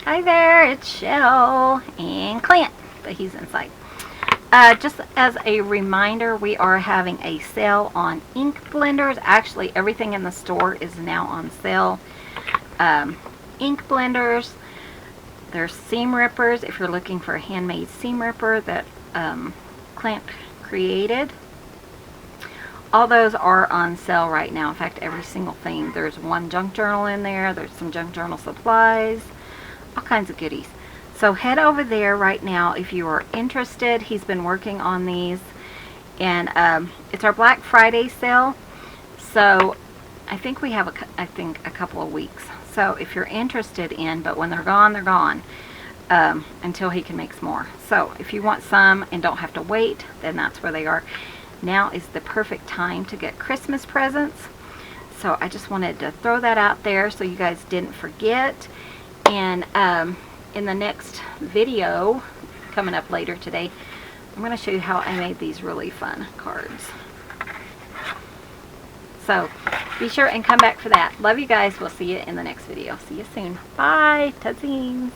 Hi there, it's Shell and Clint, but he's inside. Just as a reminder, we are having a sale on ink blenders. Actually, everything in the store is now on sale. Ink blenders, there's seam rippers. If you're looking for a handmade seam ripper that Clint created, all those are on sale right now. In fact, every single thing. There's one junk journal in there. There's some junk journal supplies. All kinds of goodies. So head over there right now if you are interested. He's been working on these, and it's our Black Friday sale. So I think we have a couple of weeks. So if you're interested in, but when they're gone until he can make some more. So if you want some and don't have to wait, then that's where they are. Now is the perfect time to get Christmas presents. So I just wanted to throw that out there so you guys didn't forget. And in the next video coming up later today, I'm going to show you how I made these really fun cards. So be sure and come back for that. Love you guys. We'll see you in the next video. See you soon. Bye. Tudzines.